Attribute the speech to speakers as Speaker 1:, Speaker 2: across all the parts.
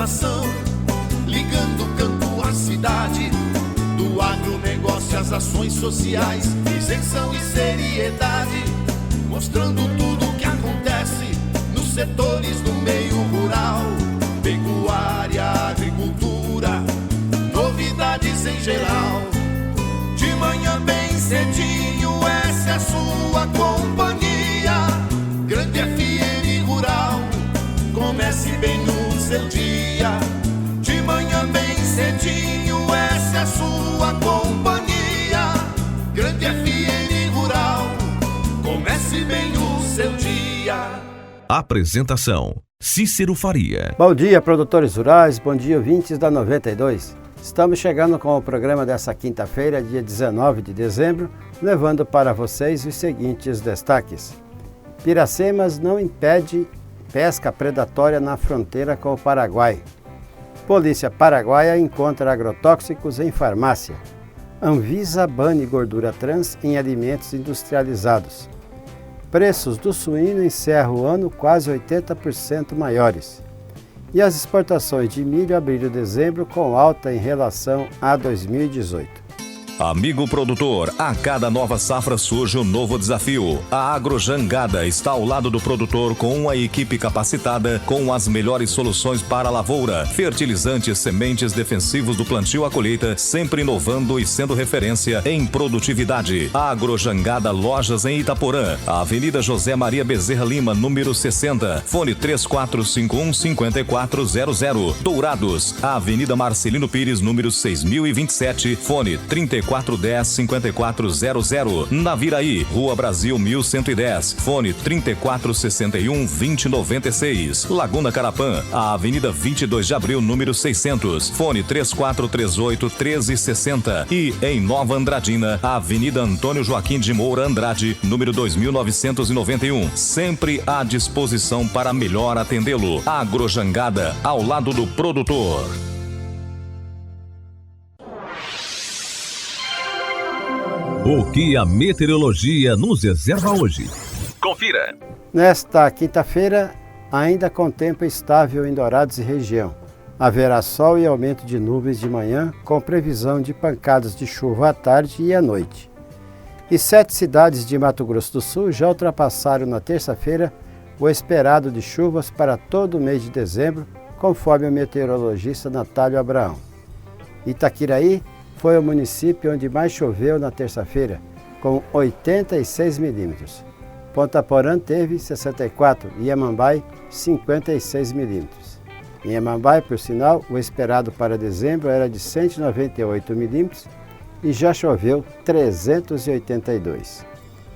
Speaker 1: informação, ligando o campo à cidade, do agronegócio às ações sociais, isenção e seriedade, mostrando tudo o que acontece nos setores do meio rural, pecuária, agricultura, novidades em geral. De manhã bem cedinho, essa é a sua companhia, Grande FM Rural. Comece bem no seu dia, de manhã bem cedinho, essa é a sua companhia, Grande FM Rural. Comece bem o seu dia.
Speaker 2: Apresentação: Cícero Faria.
Speaker 3: Bom dia, produtores rurais, bom dia, ouvintes da 92. Estamos chegando com o programa dessa quinta-feira, dia 19 de dezembro, levando para vocês os seguintes destaques. Piracemas não impede pesca predatória na fronteira com o Paraguai. Polícia paraguaia encontra agrotóxicos em farmácia. Anvisa bane gordura trans em alimentos industrializados. Preços do suíno encerram o ano quase 80% maiores. E as exportações de milho abriram dezembro com alta em relação a 2018.
Speaker 2: Amigo produtor, a cada nova safra surge um novo desafio. A Agrojangada está ao lado do produtor com uma equipe capacitada com as melhores soluções para a lavoura. Fertilizantes, sementes defensivos do plantio à colheita, sempre inovando e sendo referência em produtividade. Agrojangada Lojas em Itaporã, Avenida José Maria Bezerra Lima, número 60, fone 3451-5400. Dourados, Avenida Marcelino Pires, número 6027, fone 3410-5400. Naviraí, Rua Brasil 1110, fone 3461-2096. Laguna Carapã, a Avenida 22 de Abril, número 600, fone 3438-1360. E em Nova Andradina, a Avenida Antônio Joaquim de Moura Andrade, número 2991, sempre à disposição para melhor atendê-lo. Agrojangada, ao lado do produtor. O que a meteorologia nos reserva hoje? Confira!
Speaker 3: Nesta quinta-feira, ainda com tempo estável em Dourados e região. Haverá sol e aumento de nuvens de manhã, com previsão de pancadas de chuva à tarde e à noite. E 7 cidades de Mato Grosso do Sul já ultrapassaram na terça-feira o esperado de chuvas para todo o mês de dezembro, conforme o meteorologista Natálio Abraão. Itaquiraí foi o município onde mais choveu na terça-feira, com 86 milímetros. Ponta Porã teve 64 e Iamambai 56 milímetros. Em Iamambai, por sinal, o esperado para dezembro era de 198 milímetros e já choveu 382.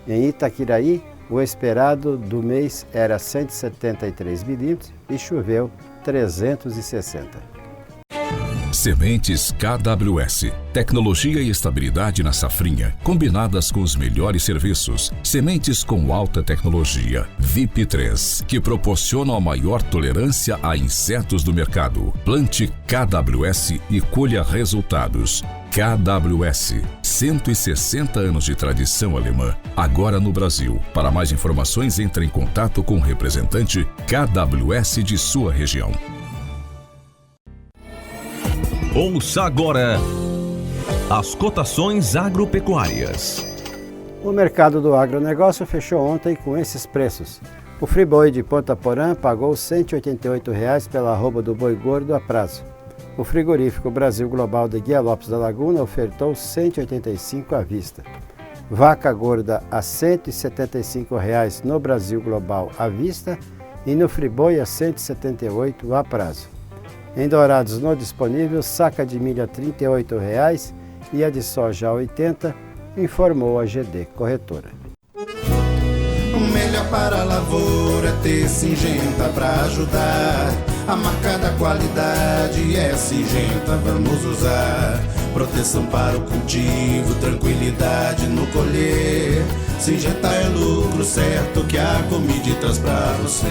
Speaker 3: Em Itaquiraí, o esperado do mês era 173 milímetros e choveu 360.
Speaker 4: Sementes KWS. Tecnologia e estabilidade na safrinha, combinadas com os melhores serviços. Sementes com alta tecnologia. VIP3, que proporcionam a maior tolerância a insetos do mercado. Plante KWS e colha resultados. KWS, 160 anos de tradição alemã, agora no Brasil. Para mais informações, entre em contato com o representante KWS de sua região.
Speaker 2: Ouça agora as cotações agropecuárias.
Speaker 3: O mercado do agronegócio fechou ontem com esses preços. O friboi de Ponta Porã pagou R$ 188,00 pela arroba do boi gordo a prazo. O frigorífico Brasil Global de Guia Lopes da Laguna ofertou R$ 185,00 à vista. Vaca gorda a R$ 175,00 no Brasil Global à vista e no friboi a R$ 178,00 a prazo. Em Dourados, no disponível, saca de milho a R$ 38,00 e a de soja a R$ 80,00, informou a GD Corretora.
Speaker 1: O melhor para a lavoura é ter Syngenta para ajudar. A marca da qualidade é Syngenta, vamos usar. Proteção para o cultivo, tranquilidade no colher. Syngenta é lucro certo que a Comid traz pra você.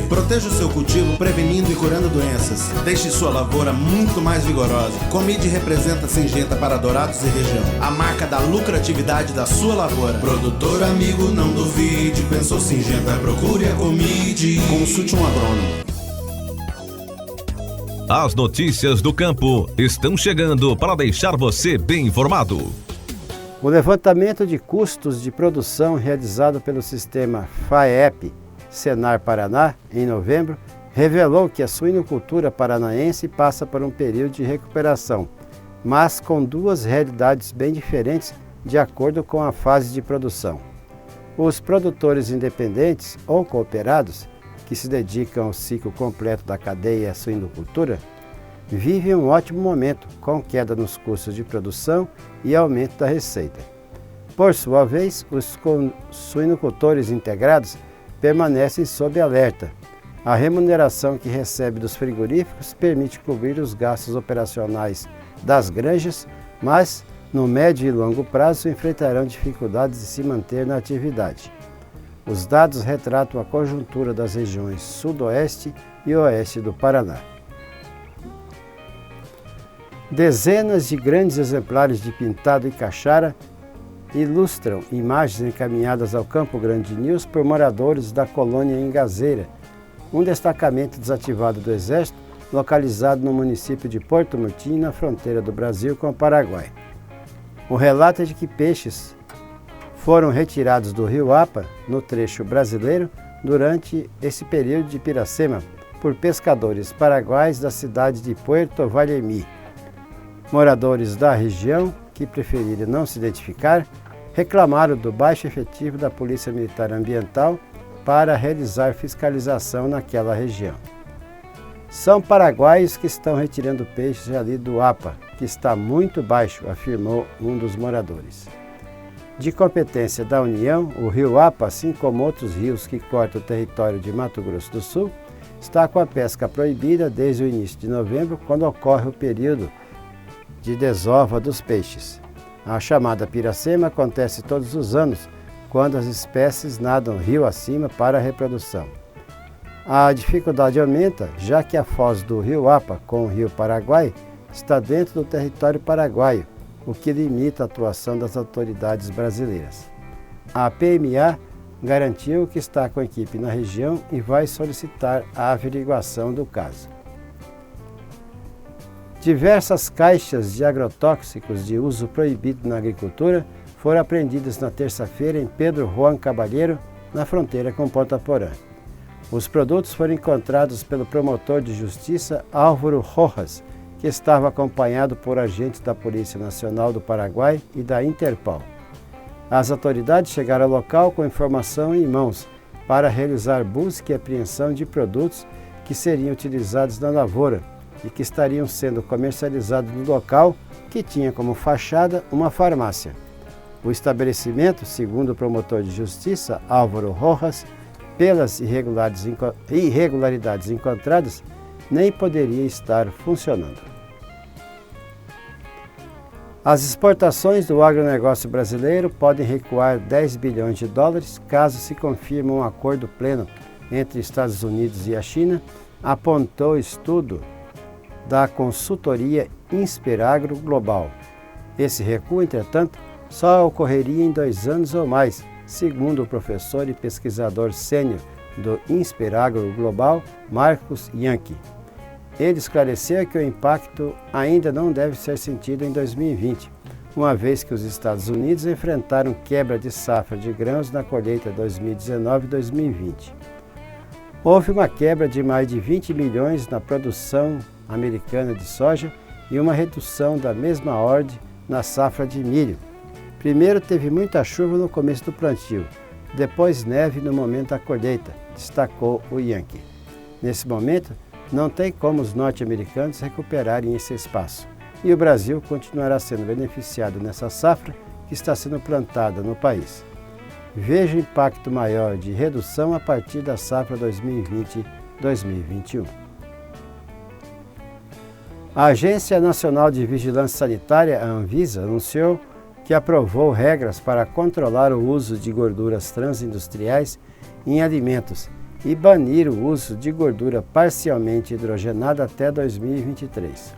Speaker 1: Proteja o seu cultivo prevenindo e curando doenças. Deixe sua lavoura muito mais vigorosa. Comid representa Syngenta para Dourados e região. A marca da lucratividade da sua lavoura. Produtor amigo, não duvide. Pensou Syngenta, procure a Comid. Consulte um agrônomo.
Speaker 4: As notícias do campo estão chegando para deixar você bem informado.
Speaker 3: O levantamento de custos de produção realizado pelo sistema FAEP Senar Paraná, em novembro, revelou que a suinocultura paranaense passa por um período de recuperação, mas com duas realidades bem diferentes de acordo com a fase de produção. Os produtores independentes ou cooperados, que se dedicam ao ciclo completo da cadeia suinocultura, vivem um ótimo momento, com queda nos custos de produção e aumento da receita. Por sua vez, os suinocultores integrados permanecem sob alerta. A remuneração que recebe dos frigoríficos permite cobrir os gastos operacionais das granjas, mas no médio e longo prazo enfrentarão dificuldades de se manter na atividade. Os dados retratam a conjuntura das regiões sudoeste e oeste do Paraná. Dezenas de grandes exemplares de pintado e caixara ilustram imagens encaminhadas ao Campo Grande News por moradores da colônia Engazeira, um destacamento desativado do Exército localizado no município de Porto Murtinho, na fronteira do Brasil com o Paraguai. O relato é de que peixes foram retirados do rio Apa, no trecho brasileiro, durante esse período de Piracema, por pescadores paraguaios da cidade de Puerto Vallemí. Moradores da região, que preferiram não se identificar, reclamaram do baixo efetivo da Polícia Militar Ambiental para realizar fiscalização naquela região. São paraguaios que estão retirando peixes ali do APA, que está muito baixo, afirmou um dos moradores. De competência da União, o rio APA, assim como outros rios que cortam o território de Mato Grosso do Sul, está com a pesca proibida desde o início de novembro, quando ocorre o período de desova dos peixes. A chamada Piracema acontece todos os anos, quando as espécies nadam rio acima para a reprodução. A dificuldade aumenta, já que a foz do rio Apa com o rio Paraguai está dentro do território paraguaio, o que limita a atuação das autoridades brasileiras. A PMA garantiu que está com a equipe na região e vai solicitar a averiguação do caso. Diversas caixas de agrotóxicos de uso proibido na agricultura foram apreendidas na terça-feira em Pedro Juan Cabalheiro, na fronteira com Ponta Porã. Os produtos foram encontrados pelo promotor de justiça Álvaro Rojas, que estava acompanhado por agentes da Polícia Nacional do Paraguai e da Interpol. As autoridades chegaram ao local com informação em mãos para realizar busca e apreensão de produtos que seriam utilizados na lavoura e que estariam sendo comercializados no local, que tinha como fachada uma farmácia. O estabelecimento, segundo o promotor de justiça Álvaro Rojas, pelas irregularidades encontradas, nem poderia estar funcionando. As exportações do agronegócio brasileiro podem recuar 10 bilhões de dólares caso se confirme um acordo pleno entre Estados Unidos e a China, apontou estudo da consultoria Insperagro Global. Esse recuo, entretanto, só ocorreria em 2 anos ou mais, segundo o professor e pesquisador sênior do Insperagro Global, Marcos Yankee. Ele esclareceu que o impacto ainda não deve ser sentido em 2020, uma vez que os Estados Unidos enfrentaram quebra de safra de grãos na colheita 2019-2020. Houve uma quebra de mais de 20 milhões na produção americana de soja e uma redução da mesma ordem na safra de milho. Primeiro teve muita chuva no começo do plantio, depois neve no momento da colheita, destacou o Yankee. Nesse momento, não tem como os norte-americanos recuperarem esse espaço, e o Brasil continuará sendo beneficiado nessa safra que está sendo plantada no país. Veja o impacto maior de redução a partir da safra 2020-2021. A Agência Nacional de Vigilância Sanitária, a Anvisa, anunciou que aprovou regras para controlar o uso de gorduras transindustriais em alimentos e banir o uso de gordura parcialmente hidrogenada até 2023.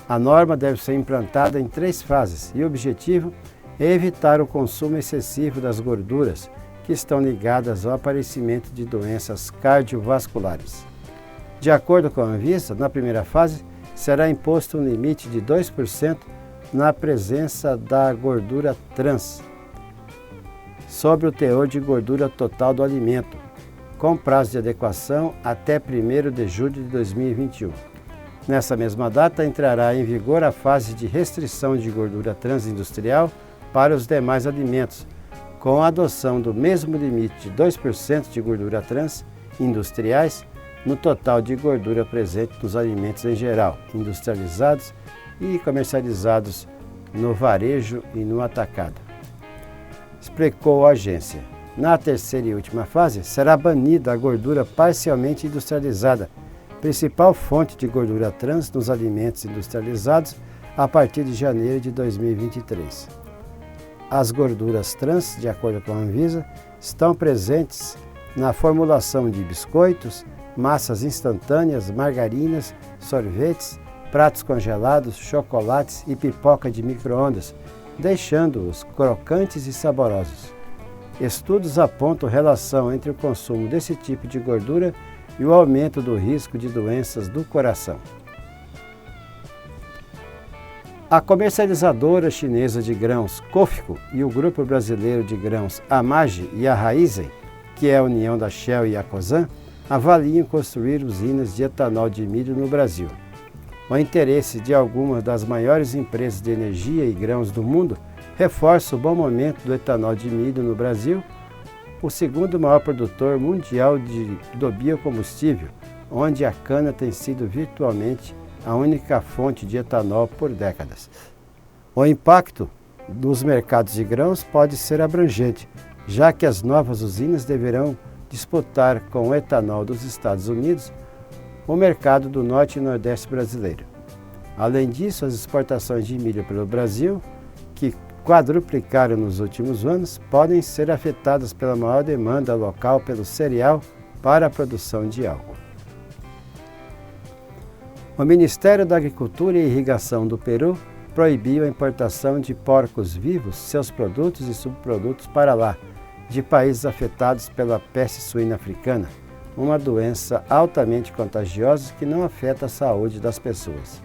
Speaker 3: A norma deve ser implantada em 3 fases e o objetivo é evitar o consumo excessivo das gorduras que estão ligadas ao aparecimento de doenças cardiovasculares. De acordo com a Anvisa, na primeira fase, será imposto um limite de 2% na presença da gordura trans sobre o teor de gordura total do alimento, com prazo de adequação até 1º de julho de 2021. Nessa mesma data, entrará em vigor a fase de restrição de gordura trans industrial para os demais alimentos, com a adoção do mesmo limite de 2% de gordura trans industriais no total de gordura presente nos alimentos em geral, industrializados e comercializados no varejo e no atacado. Explicou a agência. Na terceira e última fase, será banida a gordura parcialmente industrializada, principal fonte de gordura trans nos alimentos industrializados a partir de janeiro de 2023. As gorduras trans, de acordo com a Anvisa, estão presentes na formulação de biscoitos, massas instantâneas, margarinas, sorvetes, pratos congelados, chocolates e pipoca de micro-ondas, deixando-os crocantes e saborosos. Estudos apontam relação entre o consumo desse tipo de gordura e o aumento do risco de doenças do coração. A comercializadora chinesa de grãos COFCO e o grupo brasileiro de grãos AMAGGI e a Raizen, que é a união da Shell e a Cosan, avaliam construir usinas de etanol de milho no Brasil. O interesse de algumas das maiores empresas de energia e grãos do mundo reforça o bom momento do etanol de milho no Brasil, o segundo maior produtor mundial do biocombustível, onde a cana tem sido virtualmente a única fonte de etanol por décadas. O impacto dos mercados de grãos pode ser abrangente, já que as novas usinas deverão disputar com o etanol dos Estados Unidos o mercado do norte e nordeste brasileiro. Além disso, as exportações de milho pelo Brasil, que quadruplicaram nos últimos anos, podem ser afetadas pela maior demanda local pelo cereal para a produção de álcool. O Ministério da Agricultura e Irrigação do Peru proibiu a importação de porcos vivos, seus produtos e subprodutos para lá, de países afetados pela peste suína africana, uma doença altamente contagiosa que não afeta a saúde das pessoas.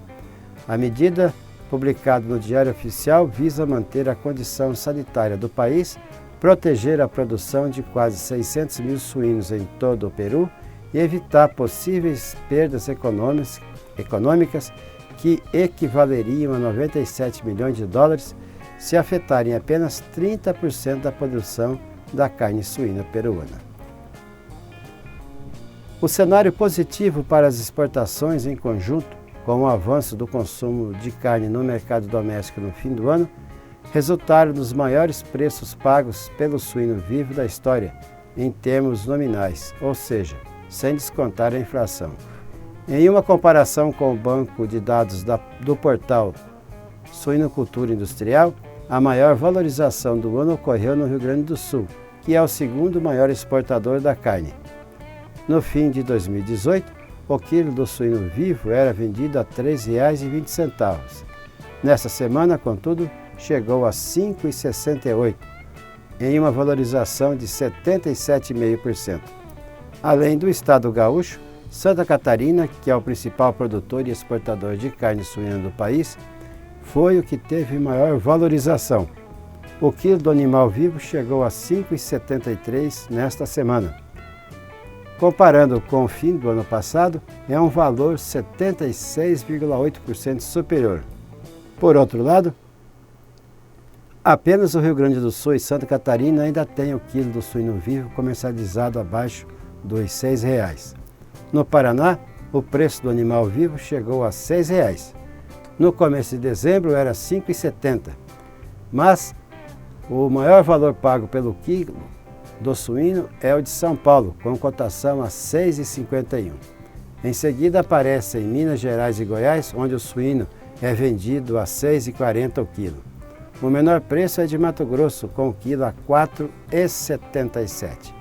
Speaker 3: A medida, publicada no Diário Oficial, visa manter a condição sanitária do país, proteger a produção de quase 600 mil suínos em todo o Peru e evitar possíveis perdas econômicas que equivaleriam a 97 milhões de dólares se afetarem apenas 30% da produção da carne suína peruana. O cenário positivo para as exportações em conjunto com o avanço do consumo de carne no mercado doméstico no fim do ano, resultaram nos maiores preços pagos pelo suíno vivo da história, em termos nominais, ou seja, sem descontar a inflação. Em uma comparação com o banco de dados do portal Suinocultura Industrial, a maior valorização do ano ocorreu no Rio Grande do Sul, que é o segundo maior exportador da carne. No fim de 2018, o quilo do suíno vivo era vendido a R$ 3,20. Nessa semana, contudo, chegou a R$ 5,68, em uma valorização de 77,5%. Além do estado gaúcho, Santa Catarina, que é o principal produtor e exportador de carne suína do país, foi o que teve maior valorização. O quilo do animal vivo chegou a R$ 5,73 nesta semana. Comparando com o fim do ano passado, é um valor 76,8% superior. Por outro lado, apenas o Rio Grande do Sul e Santa Catarina ainda têm o quilo do suíno vivo comercializado abaixo dos R$ 6,00. No Paraná, o preço do animal vivo chegou a R$ 6,00. No começo de dezembro era R$ 5,70. Mas o maior valor pago pelo quilo do suíno é o de São Paulo, com cotação a R$ 6,51. Em seguida aparecem Minas Gerais e Goiás, onde o suíno é vendido a R$ 6,40 o quilo. O menor preço é de Mato Grosso, com o quilo a R$ 4,77.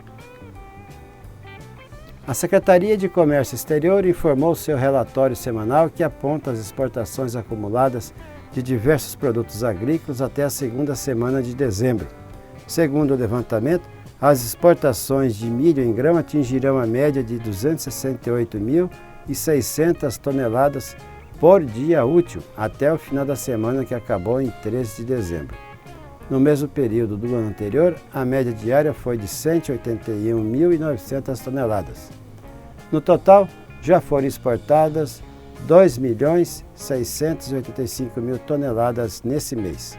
Speaker 3: A Secretaria de Comércio Exterior informou seu relatório semanal que aponta as exportações acumuladas de diversos produtos agrícolas até a segunda semana de dezembro. Segundo o levantamento, as exportações de milho em grão atingirão a média de 268 mil 600 toneladas por dia útil até o final da semana que acabou em 13 de dezembro. No mesmo período do ano anterior, a média diária foi de 181.900 toneladas. No total, já foram exportadas 2.685.000 toneladas nesse mês.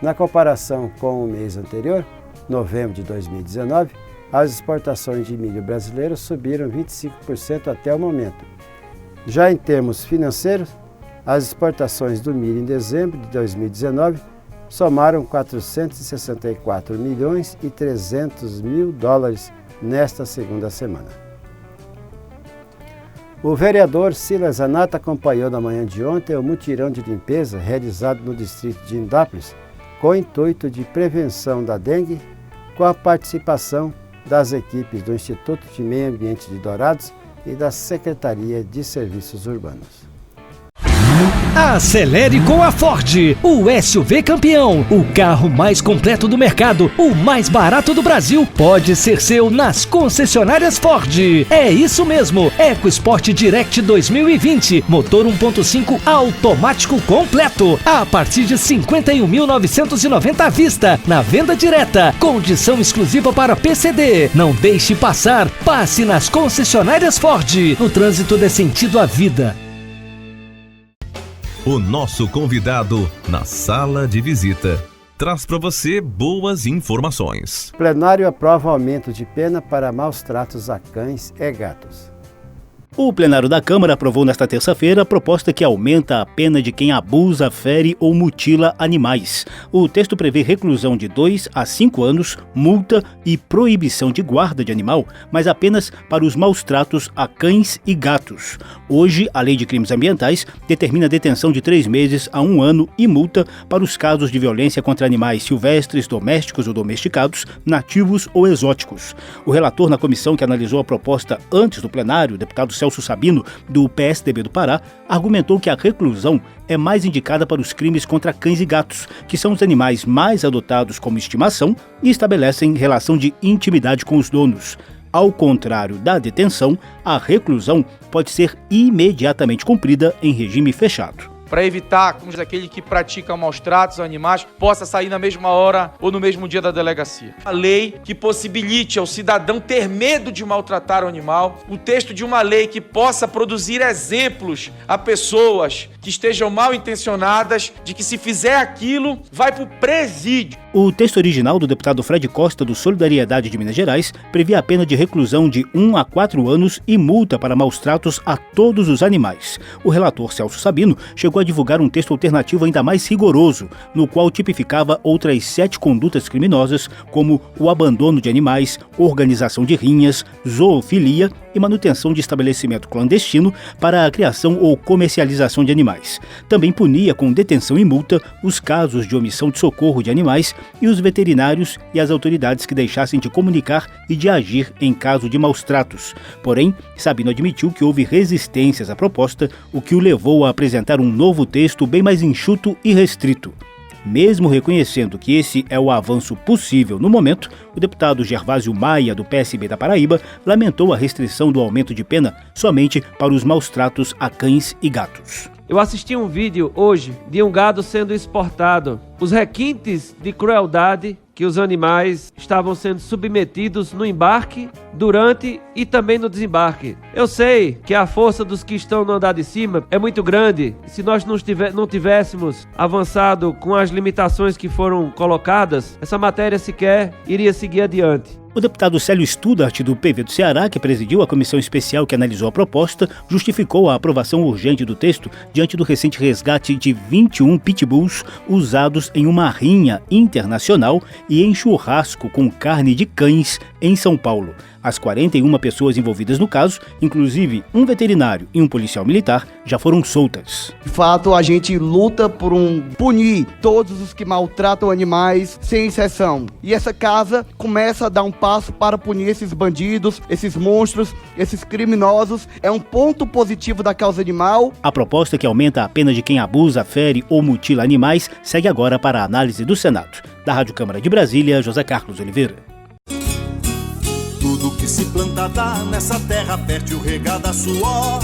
Speaker 3: Na comparação com o mês anterior, novembro de 2019, as exportações de milho brasileiro subiram 25% até o momento. Já em termos financeiros, as exportações do milho em dezembro de 2019 somaram 464 milhões e 300 mil dólares nesta segunda semana. O vereador Silas Zanata acompanhou na manhã de ontem o mutirão de limpeza realizado no distrito de Indápolis com o intuito de prevenção da dengue, com a participação das equipes do Instituto de Meio Ambiente de Dourados e da Secretaria de Serviços Urbanos.
Speaker 5: Acelere com a Ford, o SUV campeão, o carro mais completo do mercado, o mais barato do Brasil, pode ser seu nas concessionárias Ford. É isso mesmo, EcoSport Direct 2020, motor 1.5 automático completo, a partir de 51.990 à vista, na venda direta, condição exclusiva para PCD. Não deixe passar, passe nas concessionárias Ford, no trânsito dê sentido à vida.
Speaker 2: O nosso convidado na sala de visita traz para você boas informações.
Speaker 3: O plenário aprova aumento de pena para maus tratos a cães e gatos.
Speaker 6: O plenário da Câmara aprovou nesta terça-feira a proposta que aumenta a pena de quem abusa, fere ou mutila animais. O texto prevê reclusão de 2 a 5 anos, multa e proibição de guarda de animal, mas apenas para os maus tratos a cães e gatos. Hoje, a Lei de Crimes Ambientais determina detenção de 3 meses a 1 ano e multa para os casos de violência contra animais silvestres, domésticos ou domesticados, nativos ou exóticos. O relator na comissão que analisou a proposta antes do plenário, o deputado Celso Sabino, do PSDB do Pará, argumentou que a reclusão é mais indicada para os crimes contra cães e gatos, que são os animais mais adotados como estimação e estabelecem relação de intimidade com os donos. Ao contrário da detenção, a reclusão pode ser imediatamente cumprida em regime fechado.
Speaker 7: Para evitar que aquele que pratica maus tratos aos animais possa sair na mesma hora ou no mesmo dia da delegacia. A lei que possibilite ao cidadão ter medo de maltratar o animal, o texto de uma lei que possa produzir exemplos a pessoas que estejam mal intencionadas de que se fizer aquilo, vai para o presídio.
Speaker 6: O texto original do deputado Fred Costa, do Solidariedade de Minas Gerais, previa a pena de reclusão de 1 a 4 anos e multa para maus tratos a todos os animais. O relator Celso Sabino chegou a divulgar um texto alternativo ainda mais rigoroso, no qual tipificava outras 7 condutas criminosas, como o abandono de animais, organização de rinhas, zoofilia e manutenção de estabelecimento clandestino para a criação ou comercialização de animais. Também punia com detenção e multa os casos de omissão de socorro de animais e os veterinários e as autoridades que deixassem de comunicar e de agir em caso de maus tratos. Porém, Sabino admitiu que houve resistências à proposta, o que o levou a apresentar um novo texto bem mais enxuto e restrito. Mesmo reconhecendo que esse é o avanço possível no momento, o deputado Gervásio Maia, do PSB da Paraíba, lamentou a restrição do aumento de pena somente para os maus tratos a cães e gatos.
Speaker 8: Eu assisti um vídeo hoje de um gado sendo exportado. Os requintes de crueldade que os animais estavam sendo submetidos no embarque, durante e também no desembarque. Eu sei que a força dos que estão no andar de cima é muito grande. Se nós não tivéssemos avançado com as limitações que foram colocadas, essa matéria sequer iria seguir adiante.
Speaker 6: O deputado Célio Studart, do PV do Ceará, que presidiu a comissão especial que analisou a proposta, justificou a aprovação urgente do texto diante do recente resgate de 21 pitbulls usados em uma rinha internacional e em churrasco com carne de cães em São Paulo. As 41 pessoas envolvidas no caso, inclusive um veterinário e um policial militar, já foram soltas.
Speaker 9: De fato, a gente luta por punir todos os que maltratam animais, sem exceção. E essa casa começa a dar um passo para punir esses bandidos, esses monstros, esses criminosos. É um ponto positivo da causa animal.
Speaker 6: A proposta que aumenta a pena de quem abusa, fere ou mutila animais segue agora para a análise do Senado. Da Rádio Câmara de Brasília, José Carlos Oliveira.
Speaker 1: Tudo que se plantada nessa terra fértil regada a suor,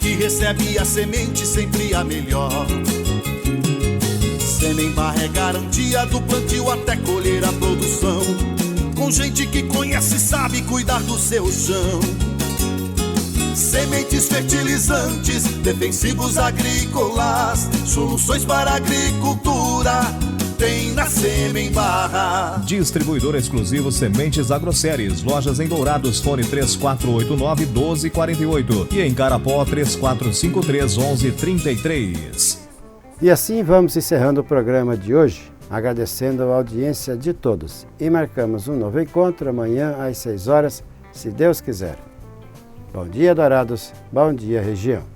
Speaker 1: que recebe a semente sempre a melhor. Semenbarra é garantia do plantio até colher a produção, com gente que conhece e sabe cuidar do seu chão. Sementes fertilizantes, defensivos agrícolas, soluções para a agricultura tem na Semenbarra.
Speaker 2: Distribuidor exclusivo Sementes Agroceres. Lojas em Dourados, fone 3489-1248 e em Carapó 3453-1133.
Speaker 3: E assim vamos encerrando o programa de hoje, agradecendo a audiência de todos. E marcamos um novo encontro amanhã às 6 horas, se Deus quiser. Bom dia, Dourados. Bom dia, região.